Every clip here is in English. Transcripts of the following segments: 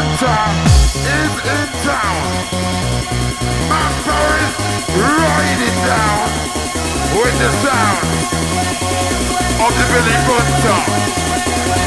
Bunter is in town. Man Paris riding down with the sound of the Billy Bunter,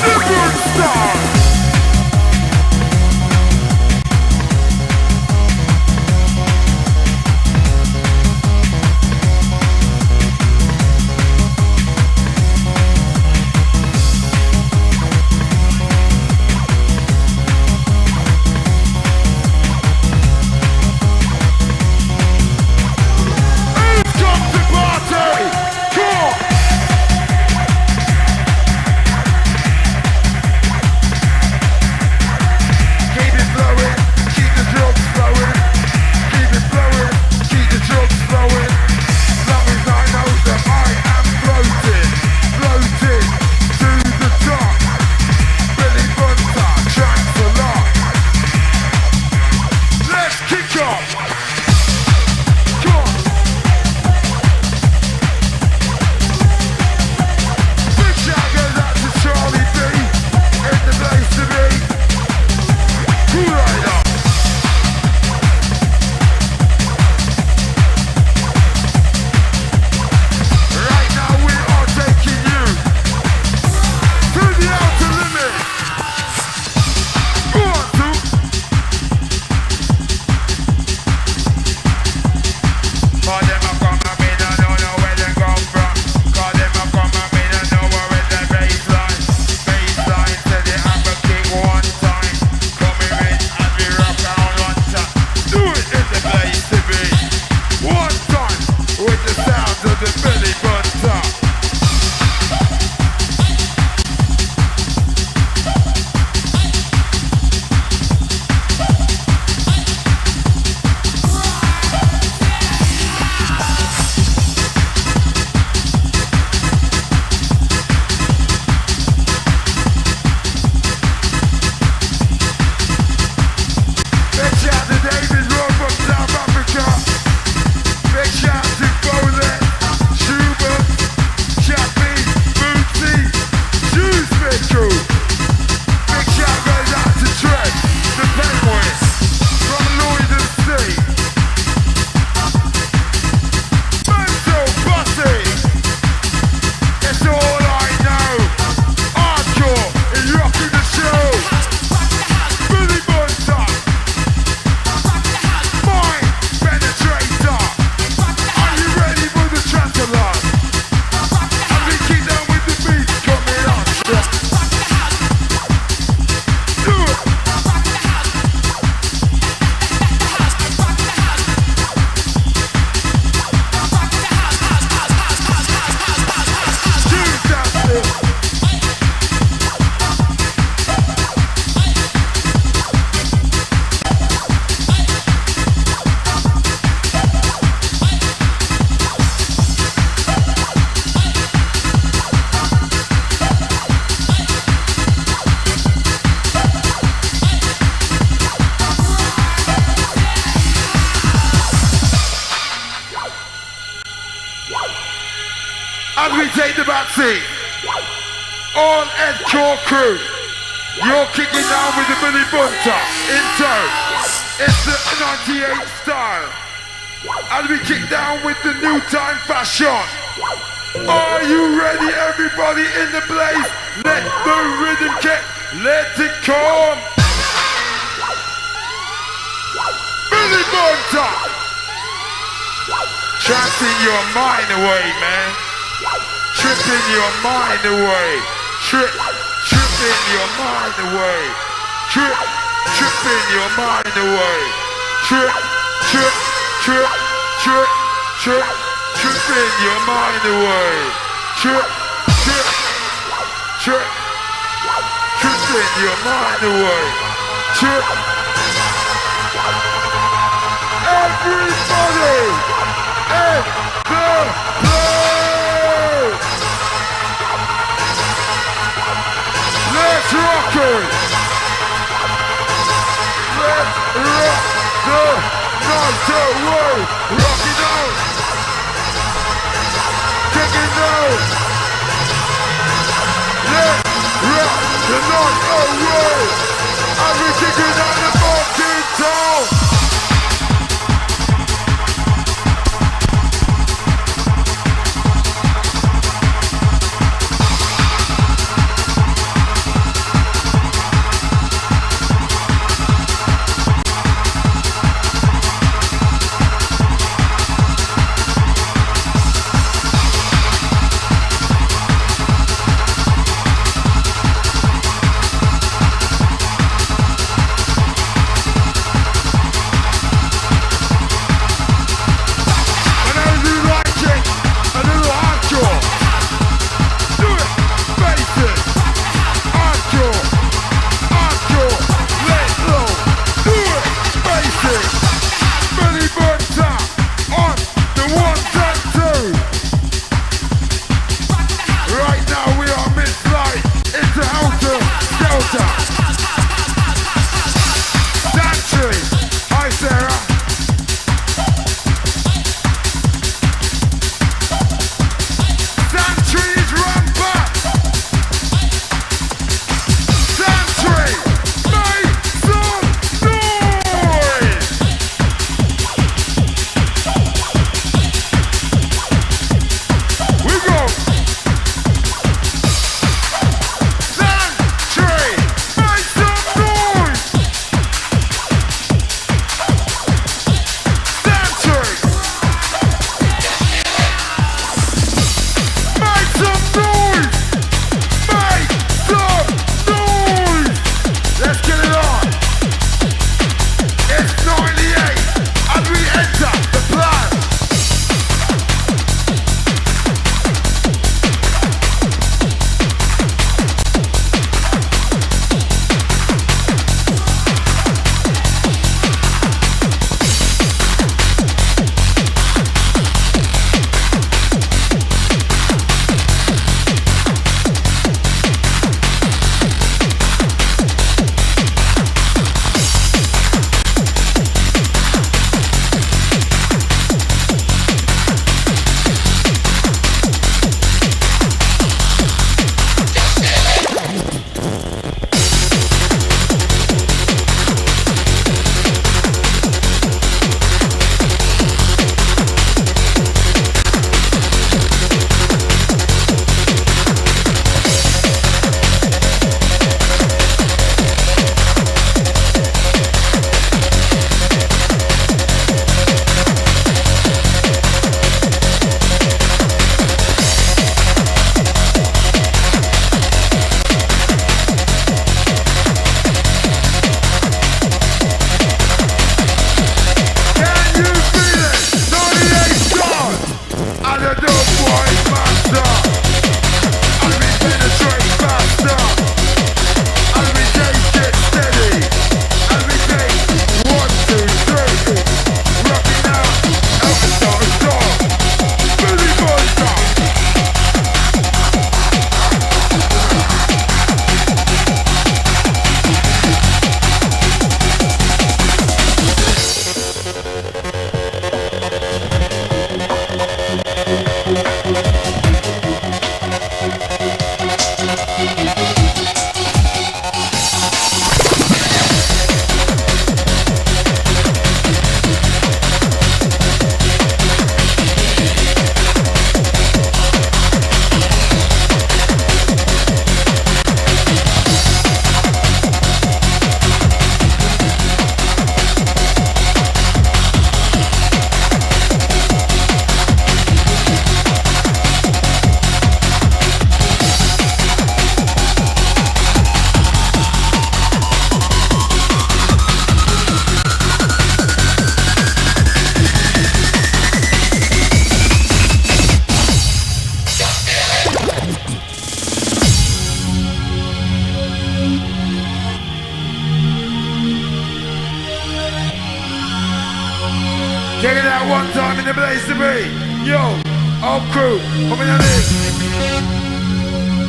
the good star. As we take the back seat, all Edcore crew, you're kicking down with the Billy Bunter in tow. It's the 98 style. As we kick down with the new time fashion. Are you ready, everybody in the place? Let the rhythm kick, let it come. Billy Bunter. Chanting your mind away, man. Tripping your mind away. Tripping your mind away. Tripping your mind away. Tripping your mind away. Tripping your mind away. Everybody in the place! Let's rock it! Let's rock the night away! Rock it out! Kick it down! Let's rock the night away! And we kick it out! Check it out one time in the place to be. Yo, old crew, coming on this.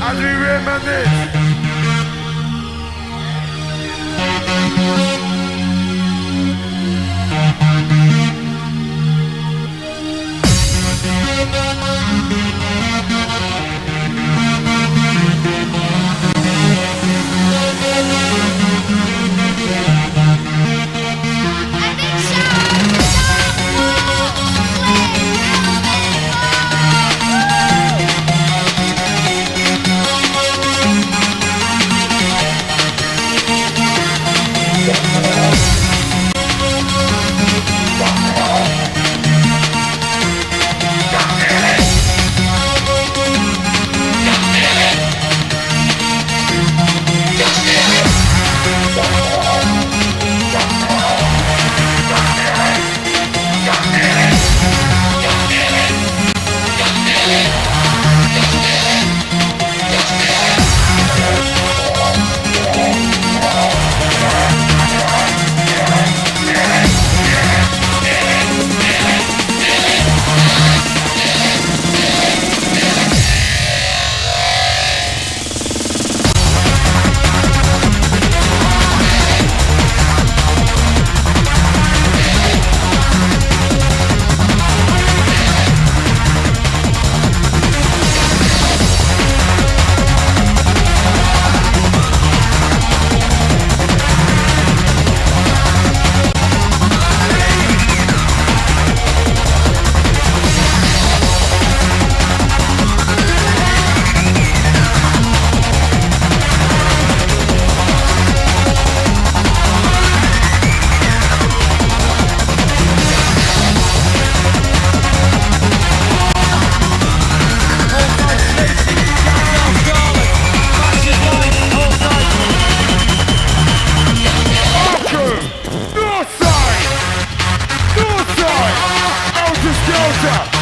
As we remember this.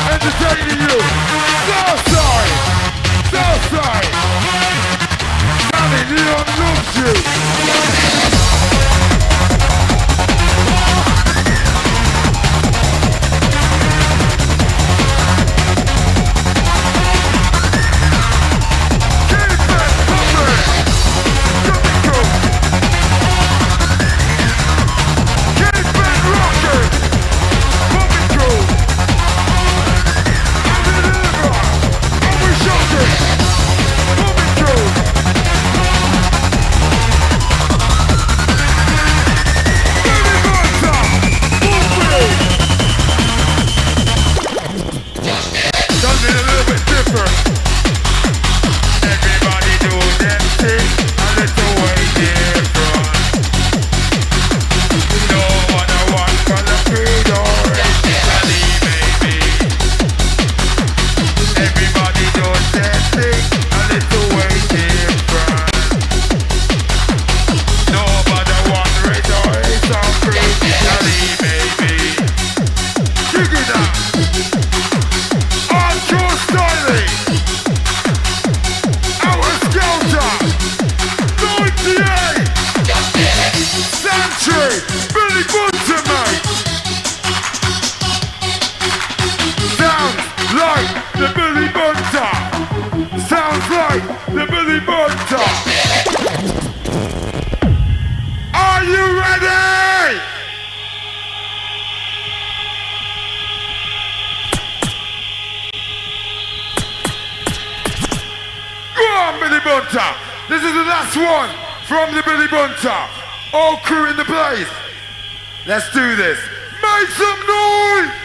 Entertaining you. So sorry. Danny Leon loves you. The Billy Bunter. Are you ready? Go on, Billy Bunter. This is the last one from the Billy Bunter. All crew in the place. Let's do this. Make some noise.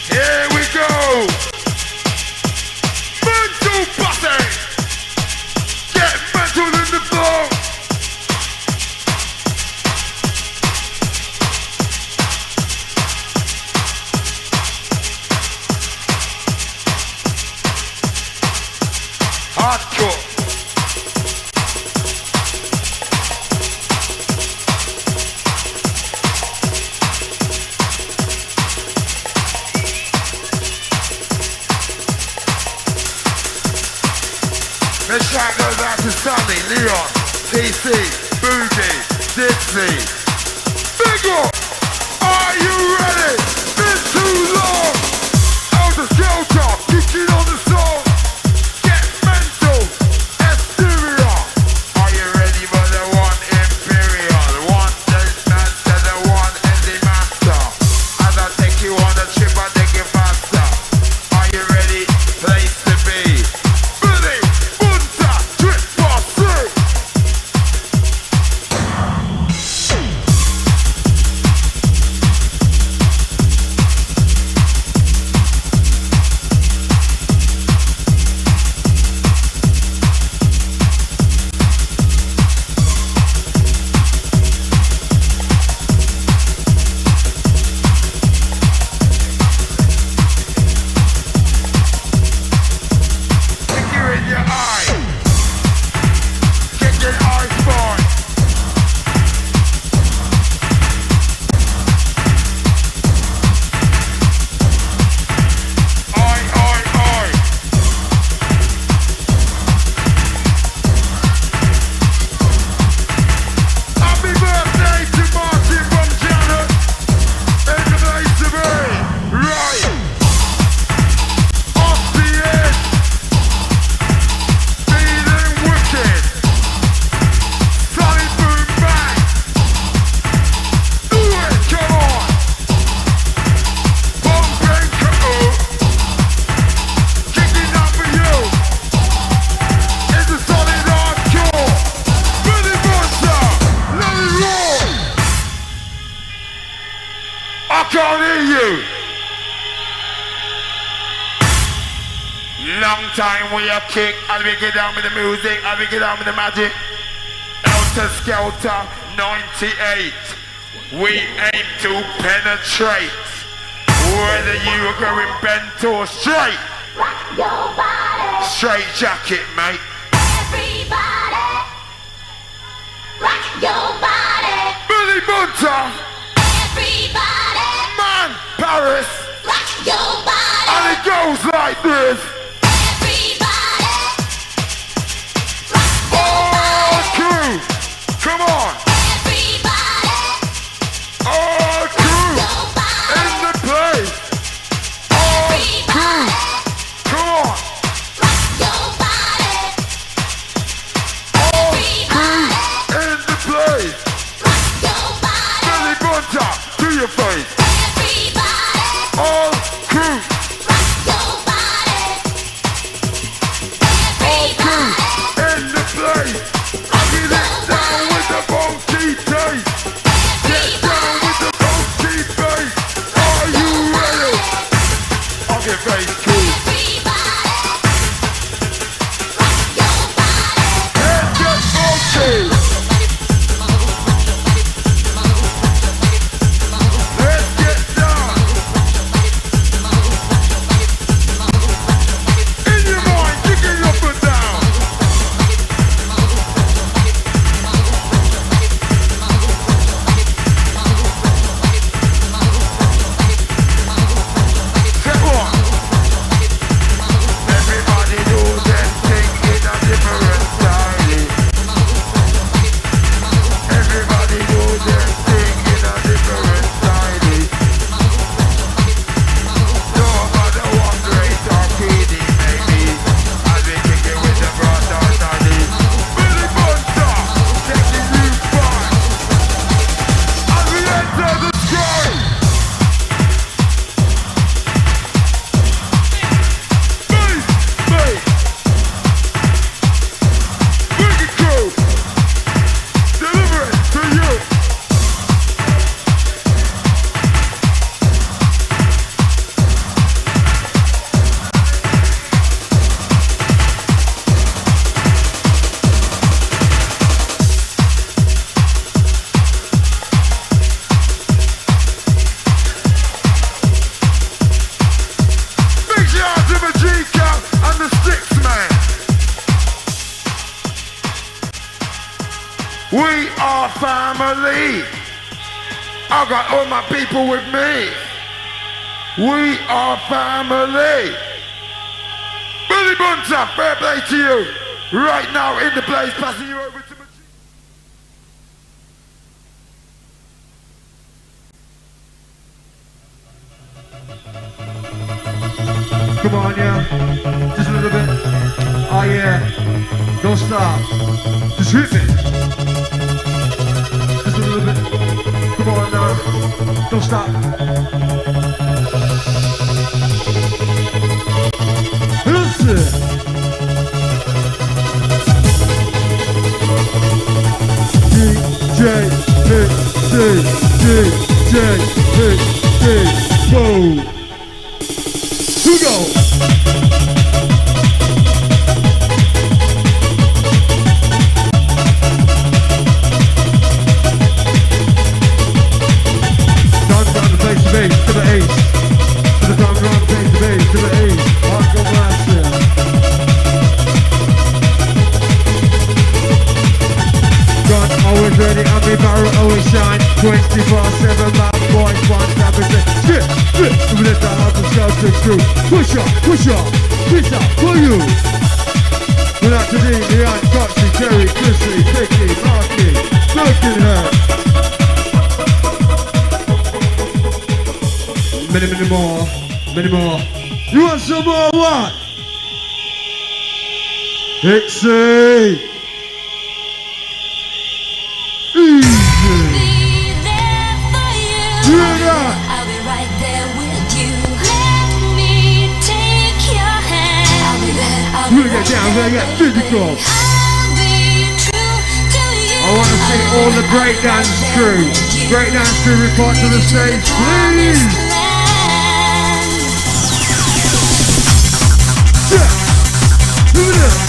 Here we go! Mental button! Get mental in the floor! Hardcore! This track goes out to Sunny, Leon. TC, Boogie, Dixie. Big up! Are you ready? Been too long! Helter Skelter, kicking on the song. Get mental, exterior. Are you ready for the one imperial? One that's master, the one is the master. As I take you on a trip, I take you faster. Are you ready? Place to be. Billy, Bunter, trip for free. Kick you in your eye. Kick your eye spine. Eye, eye, eye. Happy birthday to Martin from Janet. In the place to be. Right. Off the edge. Feeling wicked. Sunny boom bang. Do it, come on. Bump and cut. Kicking up for you. It's a solid hardcore. Billy Bunter, let it roll. I can't hear you. Long time we a kick, and we get down with the music, and we get down with the magic. Helter Skelter 98. We aim to penetrate. Whether you are going bent or straight. Rock your body, Straight jacket, mate. everybody. Rock your body, Billy Bunter, everybody. man, Paris. Rock your body, And it goes like this. everybody. Rock your All body, crew, come on. everybody. All crew, Your body, in the place. All crew, come on. rock your body, All crew, in the place. rock your body, Billy Bunter, to your face. everybody. All crew, Rock your body, all crew, everybody. in the place. I get it down with the funky taste. Get down with the funky bass. Are you ready? I'll get bass crew. Let's get funky. Let's get down. In your mind, kicking up and down. Step one. Everybody do their thing in a different style. Everybody do their thing in a different style. No matter what race or creed it may be, I'll be kicking with the brother daddy. Billy Bunter, taking you far. As we enter the sky. Bass, bass. Wicked crew, deliver it to you. Big shout out to the G-Cap and the Sticks Man. We are family. I got all my people with me. We are family. Billy Bunter, fair play to you. Right now in the place, passing you over to my on, yeah. Just a little bit. Oh yeah. Don't stop. Just hit me. Just a little bit. Come on now. Don't stop. That's it. DJ Hixxy, go. Who go? Dance around the place to base, to the ace. To the dance around the place to base, to the ace. Hardcore master. Gun always ready, and me barrel always shine. 24/7, bad boys, one savage. Shit, with the Helter Skelter crew. Push up, this up for you. We're not today, the Aunt Coxy, Jerry, Chrissy, Vicky, Marky, smoking her. Many more. You want some more what? Hixxy! Easy! I'll be right there with you. Let me take your hand. I'll be there. We'll get down, we'll get physical. I'll be true to you. I want to see all the breakdance crew. Breakdance crew report to the stage, please. Yeah. Move it up.